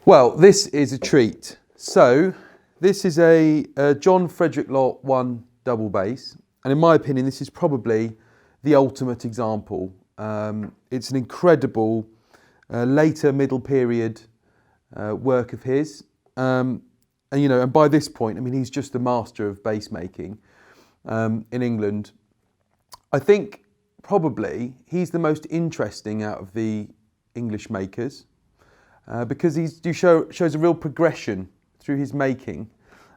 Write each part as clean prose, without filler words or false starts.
Well, this is a treat. So, this is a John Frederick Lott 1 double bass, and in my opinion, this is probably the ultimate example. It's an incredible later middle period work of his, and by this point, I mean, he's just the master of bass making in England. I think probably he's the most interesting out of the English makers. Because he shows a real progression through his making.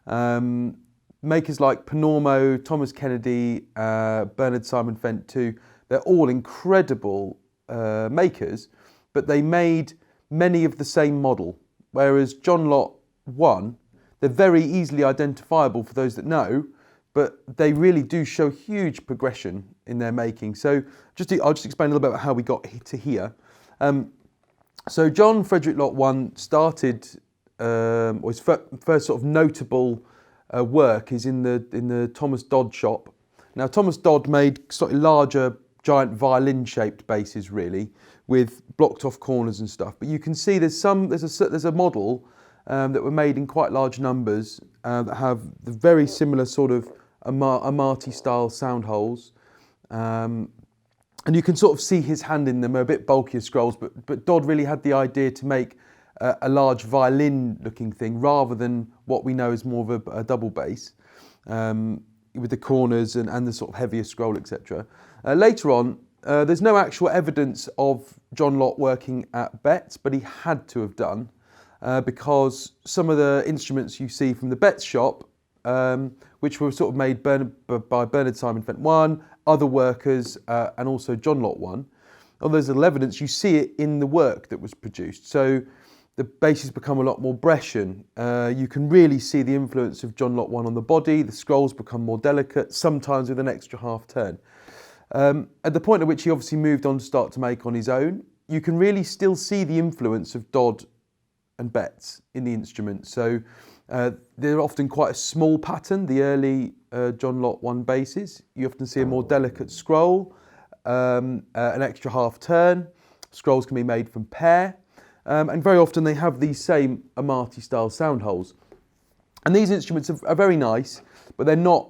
Makers like Panormo, Thomas Kennedy, Bernard Simon Fent too, they're all incredible makers, but they made many of the same model. Whereas John Lott 1, they're very easily identifiable for those that know, but they really do show huge progression in their making. So I'll just explain a little bit about how we got to here. So John Frederick Lott 1 started, or his first sort of notable work is in the Thomas Dodd shop. Now Thomas Dodd made slightly larger, giant violin-shaped basses, really, with blocked-off corners and stuff. But you can see there's a model that were made in quite large numbers that have the very similar sort of Amati-style sound holes. And you can sort of see his hand in them. They're a bit bulkier scrolls, but Dodd really had the idea to make a large violin-looking thing rather than what we know as more of a double bass, with the corners and the sort of heavier scroll, etc. Later on, there's no actual evidence of John Lott working at Betts, but he had to have done, because some of the instruments you see from the Betts shop, which were sort of made by Bernard Simon Fent 1, other workers, and also John Lott 1. Although there's little evidence, you see it in the work that was produced. So the basses become a lot more Brescian. You can really see the influence of John Lott 1 on the body. The scrolls become more delicate, sometimes with an extra half turn. At the point at which he obviously moved on to start to make on his own, you can really still see the influence of Dodd and Betts in the instrument. So they're often quite a small pattern, the early John Lott 1 basses. You often see a more delicate scroll, an extra half turn. Scrolls can be made from pear, and very often they have these same Amati-style sound holes. And these instruments are very nice, but they're not,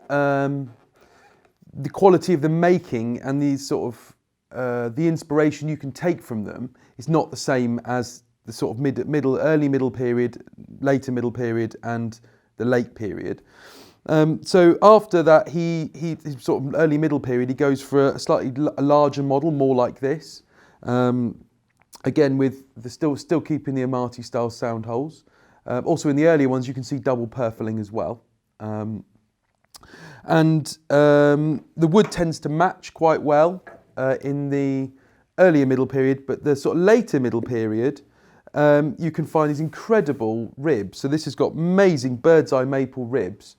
the quality of the making and these sort of, the inspiration you can take from them is not the same as the sort of early middle period, later middle period, and the late period. So after that, his sort of early middle period, he goes for a slightly larger model, more like this. Again, with still keeping the Amati style sound holes. Also in the earlier ones, you can see double purfling as well. And the wood tends to match quite well in the earlier middle period, but the sort of later middle period, you can find these incredible ribs. So this has got amazing bird's eye maple ribs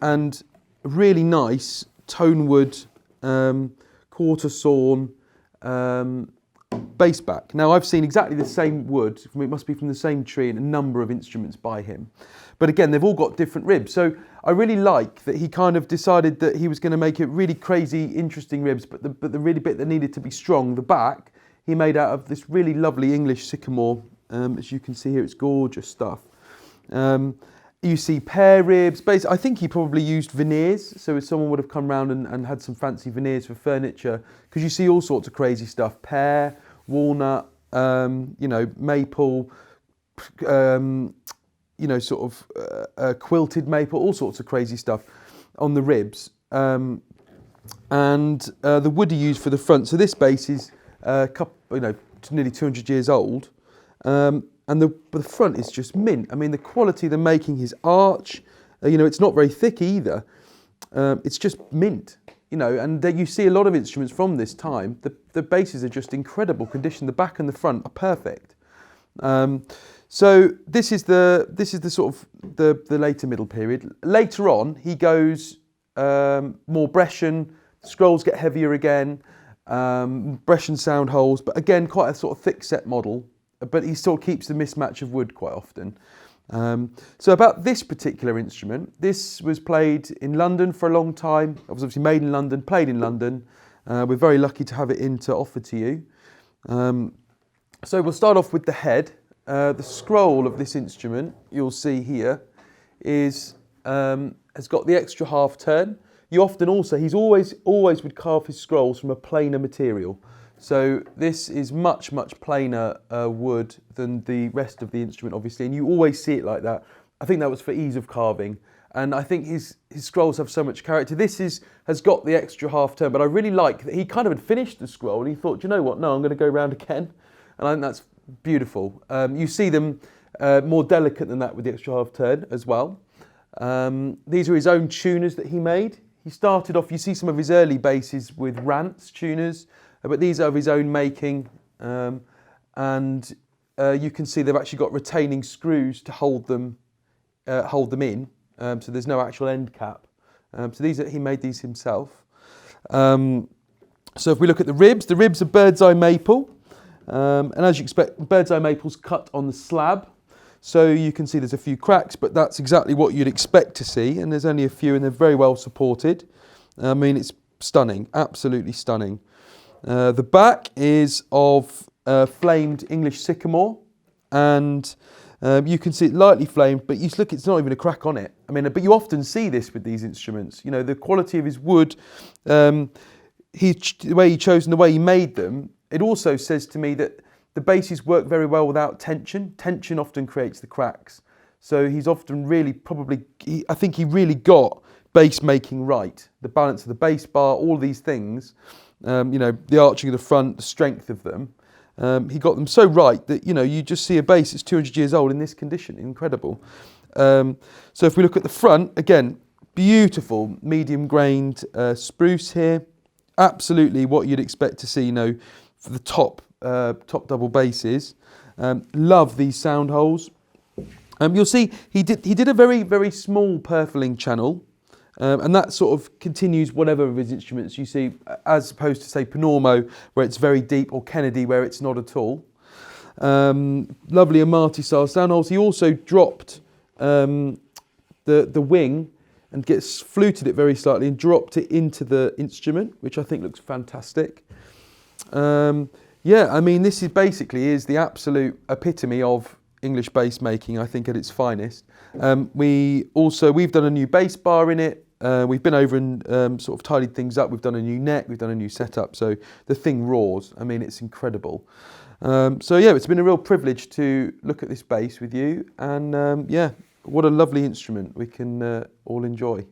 and really nice tone wood, quarter sawn bass back. Now I've seen exactly the same wood, it must be from the same tree, in a number of instruments by him. But again, they've all got different ribs. So I really like that he kind of decided that he was going to make it really crazy, interesting ribs, but the really bit that needed to be strong, the back, he made out of this really lovely English sycamore. As you can see here, it's gorgeous stuff. You see pear ribs. Basically, I think he probably used veneers. So if someone would have come round and had some fancy veneers for furniture, because you see all sorts of crazy stuff: pear, walnut, maple, sort of quilted maple, all sorts of crazy stuff on the ribs. And the wood he used for the front. So this bass is nearly 200 years old. And the front is just mint. I mean, the quality they're making, his arch, it's not very thick either. It's just mint, and you see a lot of instruments from this time. The basses are just incredible condition. The back and the front are perfect. So this is the sort of the later middle period. Later on, he goes more Brescian. Scrolls get heavier again. Brescian sound holes, but again, quite a sort of thick set model. But he still keeps the mismatch of wood quite often. So about this particular instrument, this was played in London for a long time. It was obviously made in London, played in London. We're very lucky to have it in to offer to you. So we'll start off with the head. the scroll of this instrument, you'll see here, is has got the extra half turn. You often also, he's always would carve his scrolls from a plainer material. So this is much plainer wood than the rest of the instrument, obviously, and you always see it like that. I think that was for ease of carving, and I think his scrolls have so much character. This has got the extra half turn, but I really like that he kind of had finished the scroll and he thought, you know what, no, I'm going to go round again, and I think that's beautiful. You see them more delicate than that with the extra half turn as well. These are his own tuners that he made. He started off, you see some of his early basses with Rance tuners, but these are of his own making, and you can see they've actually got retaining screws to hold them in, so there's no actual end cap. So he made these himself. So if we look at the ribs are bird's eye maple, and as you expect, bird's eye maple's cut on the slab. So you can see there's a few cracks, but that's exactly what you'd expect to see, and there's only a few, and they're very well supported. I mean, it's stunning, absolutely stunning. The back is of flamed English sycamore, and you can see it lightly flamed, but you look, it's not even a crack on it. I mean, but you often see this with these instruments. You know, the quality of his wood, the way he chose and the way he made them, it also says to me that the basses work very well without tension. Tension often creates the cracks. So he's often really I think he really got bass making right. The balance of the bass bar, all these things, you know, the arching of the front, the strength of them. He got them so right that, you know, you just see a bass that's 200 years old in this condition. Incredible. So if we look at the front, again, beautiful medium grained spruce here. Absolutely what you'd expect to see, you know, for the top double basses. Love these sound holes. You'll see he did a very small purfling channel, and that sort of continues whatever of his instruments you see, as opposed to say Panormo where it's very deep, or Kennedy where it's not at all. Lovely Amati style sound holes. He also dropped the wing and fluted it very slightly and dropped it into the instrument, which I think looks fantastic. Yeah, I mean, this is the absolute epitome of English bass making, I think, at its finest. We've done a new bass bar in it. We've been over and sort of tidied things up. We've done a new neck, we've done a new setup. So the thing roars. I mean, it's incredible. So yeah, it's been a real privilege to look at this bass with you. And yeah, what a lovely instrument we can all enjoy.